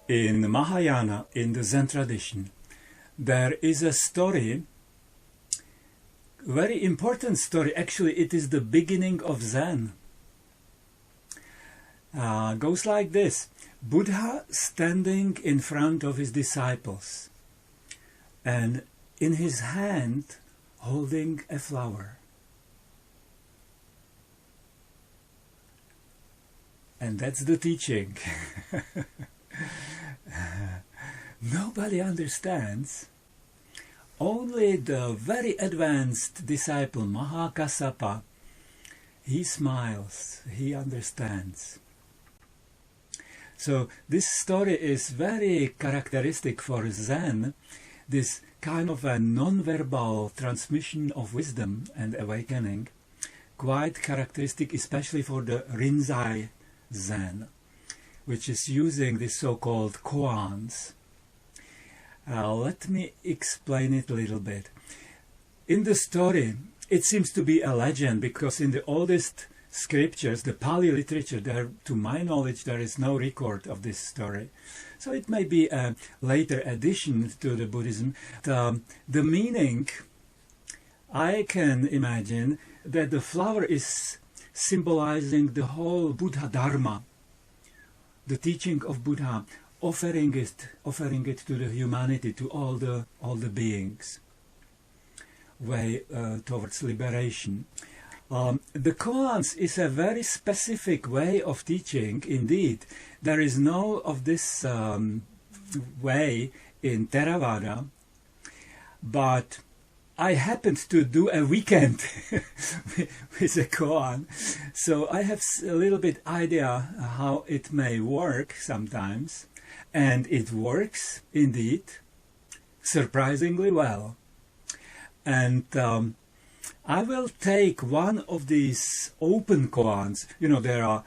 In Mahayana, in the Zen tradition, there is a story, very important story. Actually, it is the beginning of Zen. Goes like this: Buddha standing in front of his disciples, and in his hand holding a flower. And that's the teaching. Nobody understands. Only the very advanced disciple Mahakassapa, he smiles, he understands. So this story is very characteristic for Zen, this kind of a non-verbal transmission of wisdom and awakening, quite characteristic especially for the Rinzai Zen, which is using these so-called koans. Let me explain it a little bit. In the story, it seems to be a legend, because in the oldest scriptures, the Pali literature, there, to my knowledge, there is no record of this story. So it may be a later addition to the Buddhism. The meaning, I can imagine that the flower is symbolizing the whole Buddha Dharma, the teaching of Buddha, offering it to the humanity, to all the beings, way towards liberation. The koans is a very specific way of teaching. Indeed, there is no of this way in Theravada, but I happened to do a weekend with a koan, so I have a little bit idea how it may work sometimes, and it works indeed surprisingly well. And I will take one of these open koans. You know, there are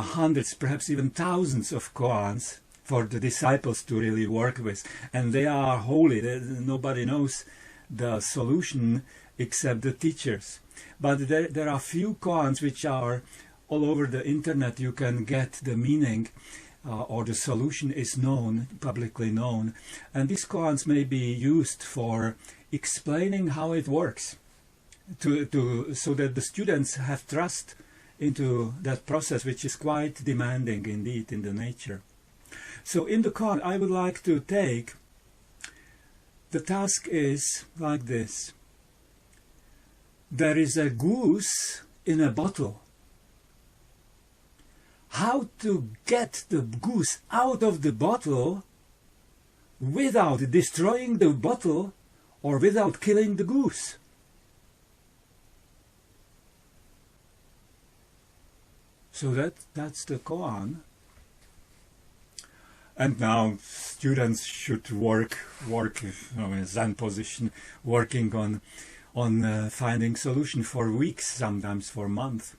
hundreds, perhaps even thousands of koans for the disciples to really work with, and they are holy. Nobody knows the solution except the teachers. But there are few koans which are all over the internet. You can get the meaning or the solution is known, publicly known, and these koans may be used for explaining how it works, so that the students have trust into that process, which is quite demanding indeed in the nature. So in the koan I would like to take, the task is like this. There is a goose in a bottle. How to get the goose out of the bottle without destroying the bottle or without killing the goose? So that's the koan. And now students should work in a Zen position, working on finding solution for weeks, sometimes for months.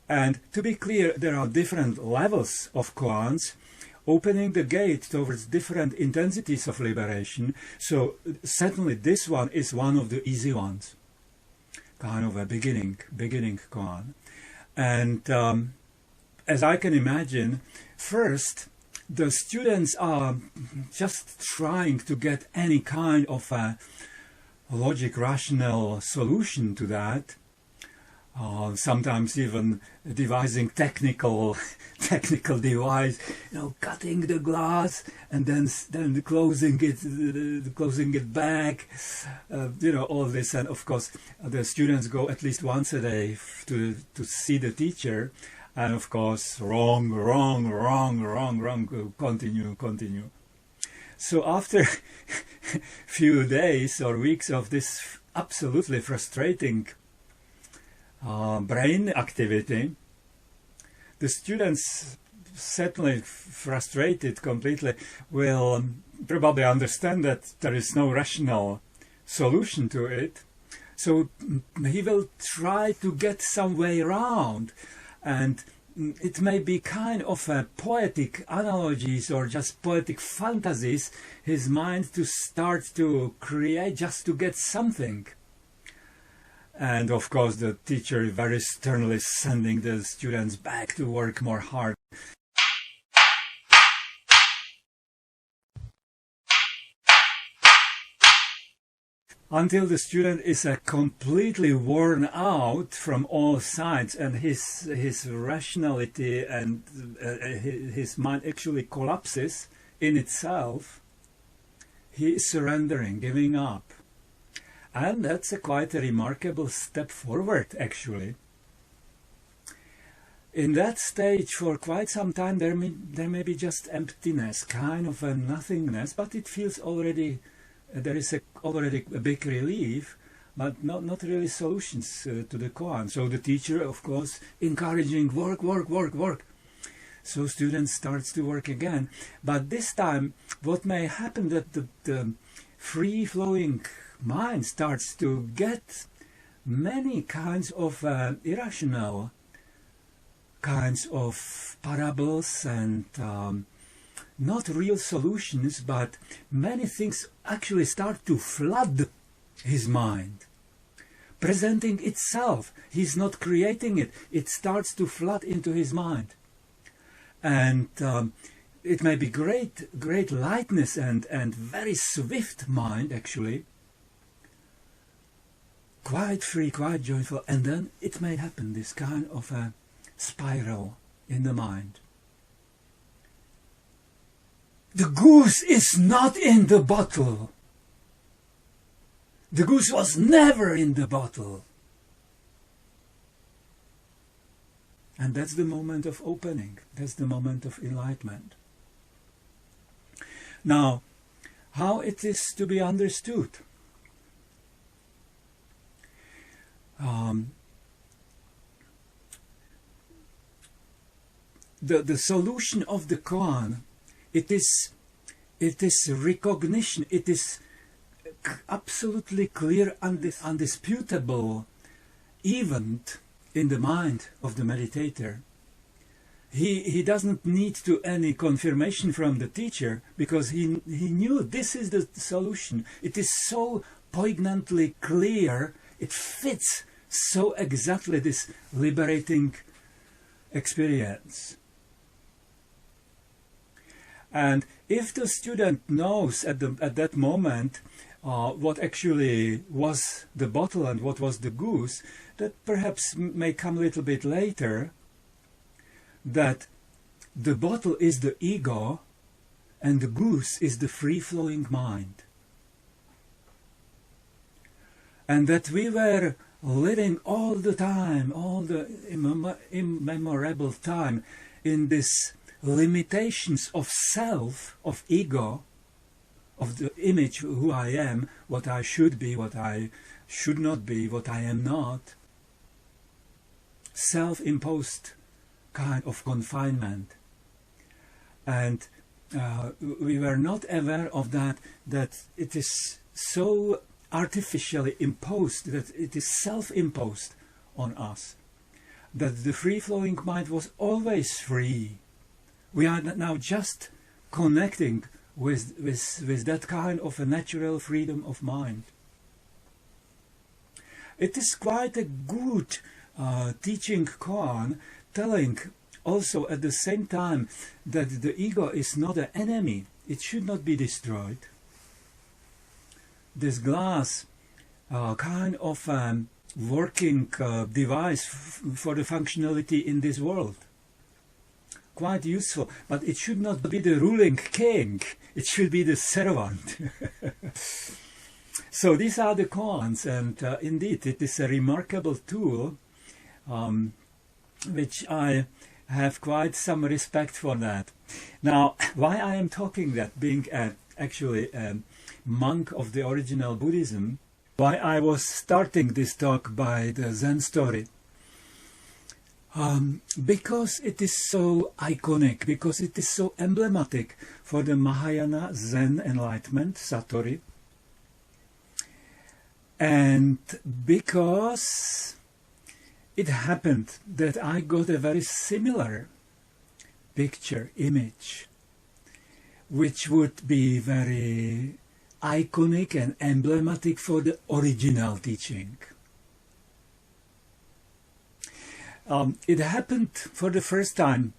And to be clear, there are different levels of koans, opening the gate towards different intensities of liberation. So certainly this one is one of the easy ones, kind of a beginning koan. And as I can imagine, first the students are just trying to get any kind of a logic, rational solution to that. Sometimes even devising technical device, cutting the glass and then closing it back, all this. And of course, the students go at least once a day to see the teacher, and of course, wrong, continue. So after few days or weeks of this absolutely frustrating brain activity, the students, certainly frustrated completely, will probably understand that there is no rational solution to it. So he will try to get some way around, and it may be kind of a poetic analogies or just poetic fantasies, his mind to start to create just to get something. And of course the teacher very sternly sending the students back to work more hard. Until the student is completely worn out from all sides and his rationality and his mind actually collapses in itself. He is surrendering, giving up. And that's quite a remarkable step forward, actually. In that stage, for quite some time, there may be just emptiness, kind of a nothingness, but it feels already, there is already a big relief, but not really solutions to the koan. So the teacher, of course, encouraging work, work, work, work. So students starts to work again. But this time, what may happen that the free-flowing mind starts to get many kinds of irrational kinds of parables and not real solutions, but many things actually start to flood his mind, presenting itself. He's not creating it. It starts to flood into his mind. And it may be great lightness and very swift mind, actually. Quite free, quite joyful. And then it may happen, this kind of a spiral in the mind. The goose is not in the bottle. The goose was never in the bottle. And that's the moment of opening. That's the moment of enlightenment. Now, how it is to be understood? The solution of the koan, it is recognition. It is absolutely clear, undisputable event in the mind of the meditator. He doesn't need to any confirmation from the teacher, because he knew this is the solution. It is so poignantly clear. It fits so exactly this liberating experience. And if the student knows at that moment what actually was the bottle and what was the goose, that perhaps may come a little bit later, that the bottle is the ego and the goose is the free-flowing mind. And that we were living all the time, all the immemorable time, in this limitations of self, of ego, of the image who I am, what I should be, what I should not be, what I am not. Self-imposed kind of confinement. And we were not aware of that it is so artificially imposed, that it is self-imposed on us, that the free-flowing mind was always free. We are now just connecting with that kind of a natural freedom of mind. It is quite a good teaching koan, telling also at the same time that the ego is not an enemy. It should not be destroyed. This glass kind of working device for the functionality in this world. Quite useful, but it should not be the ruling king. It should be the servant. So these are the koans, and indeed it is a remarkable tool, which I have quite some respect for that. Now, why I am talking that, being actually a monk of the original Buddhism, why I was starting this talk by the Zen story. Because it is so iconic, because it is so emblematic for the Mahayana Zen enlightenment, SATORI, and because it happened that I got a very similar picture, image, which would be very iconic and emblematic for the original teaching. It happened for the first time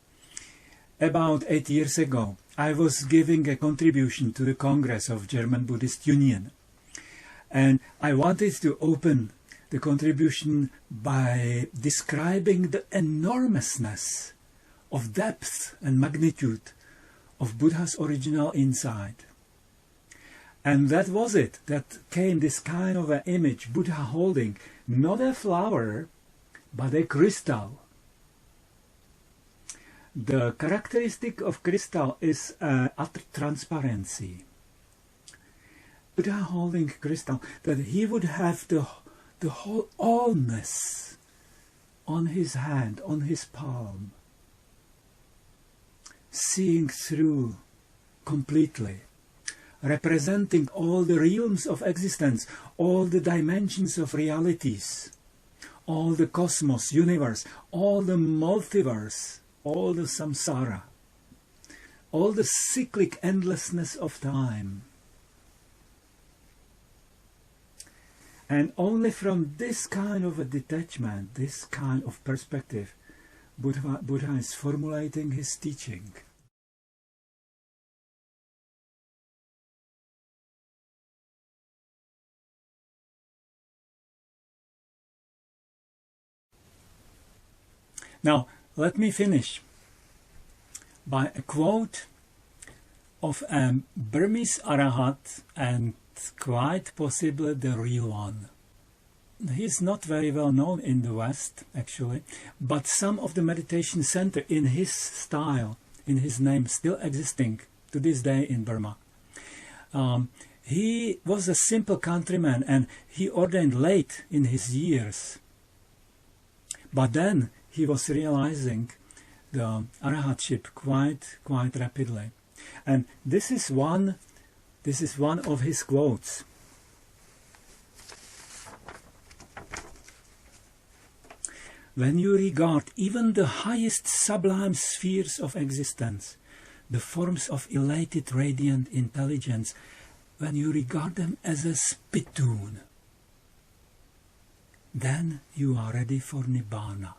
about 8 years ago. I was giving a contribution to the Congress of German Buddhist Union, and I wanted to open the contribution by describing the enormousness of depth and magnitude of Buddha's original insight. And that was it. That came this kind of an image, Buddha holding not a flower, but a crystal. The characteristic of crystal is utter transparency. Buddha holding crystal, that he would have the whole allness on his hand, on his palm, seeing through completely, representing all the realms of existence, all the dimensions of realities, all the cosmos, universe, all the multiverse, all the samsara, all the cyclic endlessness of time. And only from this kind of a detachment, this kind of perspective, Buddha is formulating his teaching. Now, let me finish by a quote of a Burmese Arahat, and quite possibly the real one. He's not very well known in the West, actually, but some of the meditation center in his style, in his name, still existing to this day in Burma. He was a simple countryman, and he ordained late in his years. But then he was realizing the arahatship quite rapidly. And this is one of his quotes. When you regard even the highest sublime spheres of existence, the forms of elated radiant intelligence, when you regard them as a spittoon, then you are ready for Nibbana.